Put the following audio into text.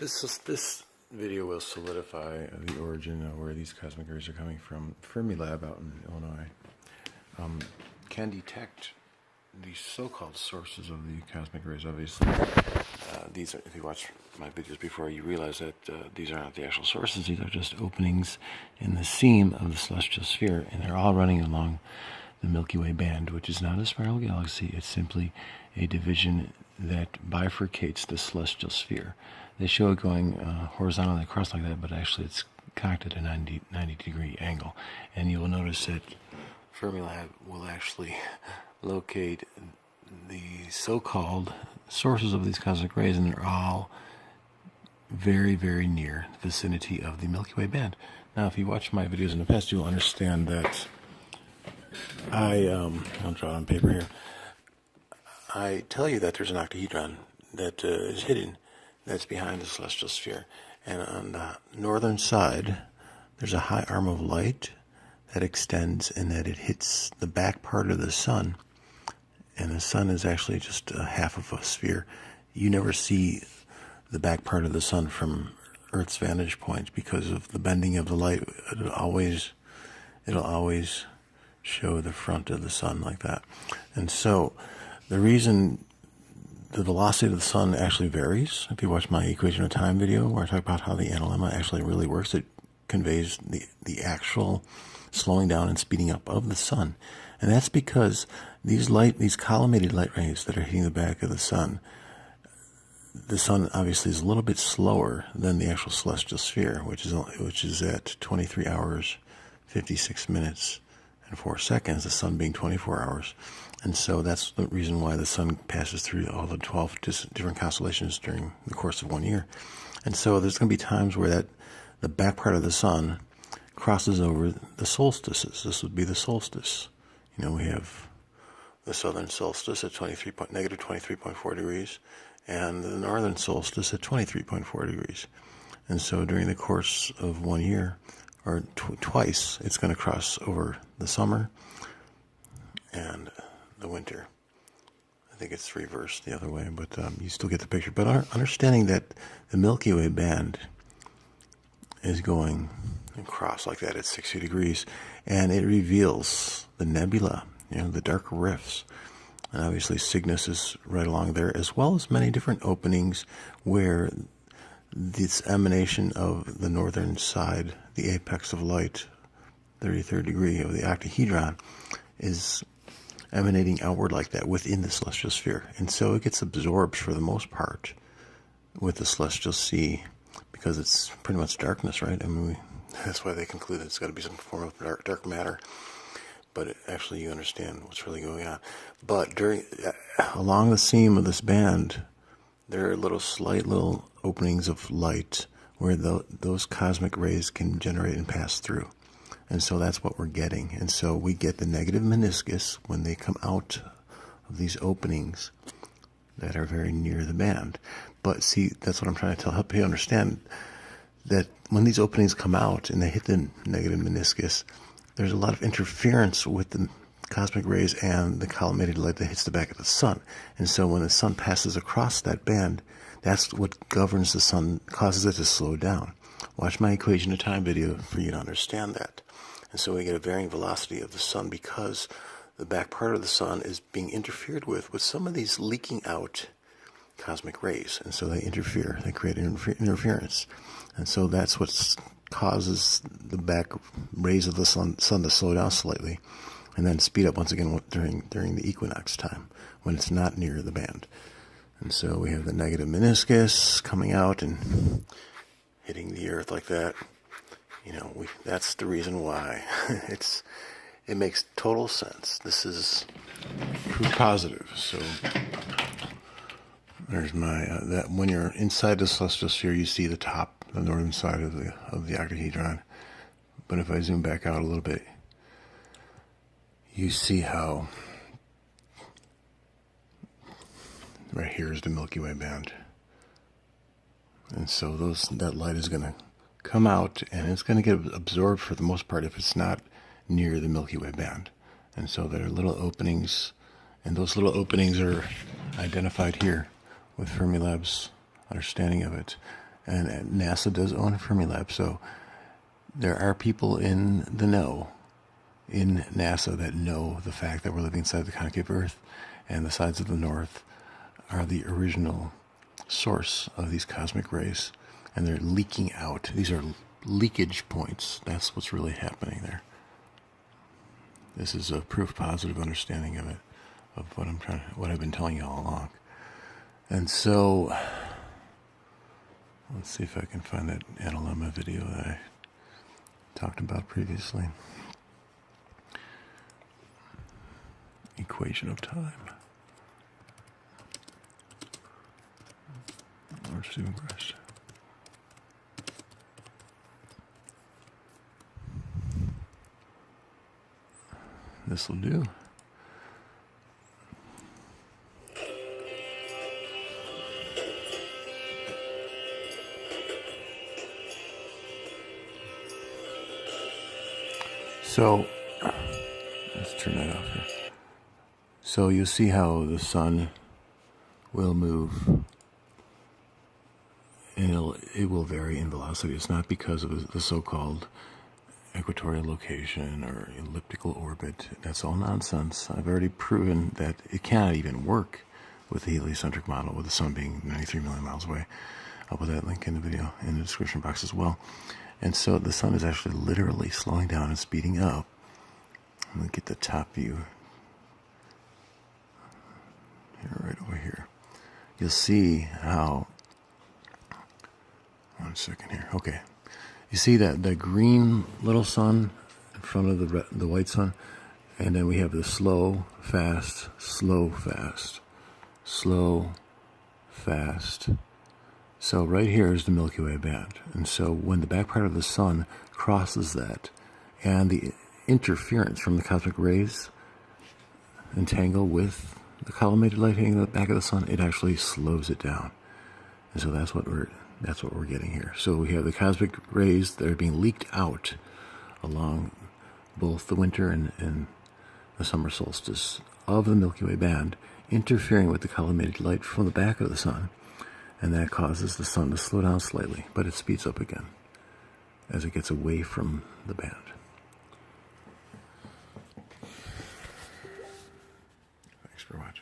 This video will solidify the origin of where these cosmic rays are coming from. Fermilab out in Illinois can detect the so-called sources of the cosmic rays. Obviously, these are, if you watch my videos before, you realize that these are not the actual sources. These are just openings in the seam of the celestial sphere, and they're all running along the Milky Way band, which is not a spiral galaxy. It's simply a division that bifurcates the celestial sphere. They show it going horizontally across like that, but actually it's cocked at a 90 degree angle. And you will notice that Fermilab will actually locate the so-called sources of these cosmic rays, and they're all very, very near the vicinity of the Milky Way band. Now, if you watch my videos in the past, you'll understand that I'll draw it on paper here. I tell you that there's an octahedron that is hidden, that's behind the celestial sphere. And on the northern side, there's a high arm of light that extends and that it hits the back part of the sun. And the sun is actually just a half of a sphere. You never see the back part of the sun from Earth's vantage point because of the bending of the light. It'll always show the front of the sun like that. And so the reason the velocity of the sun actually varies, if you watch my equation of time video where I talk about how the analemma actually really works, it conveys the actual slowing down and speeding up of the sun. And that's because these collimated light rays that are hitting the back of the sun obviously is a little bit slower than the actual celestial sphere, which is at 23 hours, 56 minutes, and 4 seconds, the sun being 24 hours. And so that's the reason why the sun passes through all the 12 different constellations during the course of 1 year. And so there's going to be times where the back part of the sun crosses over the solstices. This would be the solstice. You know, we have the southern solstice at negative 23.4 degrees, and the northern solstice at 23.4 degrees. And so during the course of 1 year, or twice, it's going to cross over the summer and the winter. I think it's reversed the other way, but you still get the picture. But understanding that the Milky Way band is going across like that at 60 degrees, and it reveals the nebula, the dark rifts. And obviously Cygnus is right along there, as well as many different openings where this emanation of the northern side, the apex of light, 33rd degree of the octahedron, is emanating outward like that within the celestial sphere. And so it gets absorbed for the most part with the celestial sea because it's pretty much darkness, right? I mean, that's why they conclude that it's got to be some form of dark matter. But actually you understand what's really going on. But along the seam of this band, there are slight little openings of light where those cosmic rays can generate and pass through. And so that's what we're getting. And so we get the negative meniscus when they come out of these openings that are very near the band. But see, that's what I'm trying to help you understand, that when these openings come out and they hit the negative meniscus, there's a lot of interference with the cosmic rays and the collimated light that hits the back of the sun. And so when the sun passes across that band, that's what governs the sun, causes it to slow down. Watch my equation of time video for you to understand that. And so we get a varying velocity of the sun because the back part of the sun is being interfered with some of these leaking out cosmic rays. And so they interfere, they create interference. And so that's what causes the back rays of the sun to slow down slightly and then speed up once again during the equinox time when it's not near the band. And so we have the negative meniscus coming out and hitting the earth like that. That's the reason why. It makes total sense. This is proof positive. So there's my that when you're inside the celestial sphere, you see the top, the northern side of the octahedron. But if I zoom back out a little bit, you see how right here is the Milky Way band. And so that light is going to come out and it's going to get absorbed for the most part if it's not near the Milky Way band. And so there are little openings, and those little openings are identified here with Fermilab's understanding of it. And NASA does own Fermilab, so there are people in the know, in NASA, that know the fact that we're living inside the concave Earth, and the sides of the north are the original source of these cosmic rays, and they're leaking out. These are leakage points. That's what's really happening there. This is a proof positive understanding of it, of what I've been telling you all along. And so, let's see if I can find that analemma video that I talked about previously. Equation of time. Lord Stephen Christ. This will do. So, let's turn that off here. So you'll see how the sun will move, and it will vary in velocity. It's not because of the so-called equatorial location or elliptical orbit. That's all nonsense. I've already proven that it cannot even work with the heliocentric model, with the sun being 93 million miles away. I'll put that link in the video in the description box as well. And so the sun is actually literally slowing down and speeding up. Let me get the top view here, right over here. You'll see how, one second here, okay. You see that the green little sun in front of the white sun, and then we have the slow, fast, slow, fast, slow, fast. So right here is the Milky Way band. And so when the back part of the sun crosses that, and the interference from the cosmic rays entangle with the collimated light hitting the back of the sun, it actually slows it down. And so that's what we're getting here. So we have the cosmic rays that are being leaked out along both the winter and the summer solstice of the Milky Way band, interfering with the collimated light from the back of the sun. And that causes the sun to slow down slightly, but it speeds up again as it gets away from the band. Thanks for watching.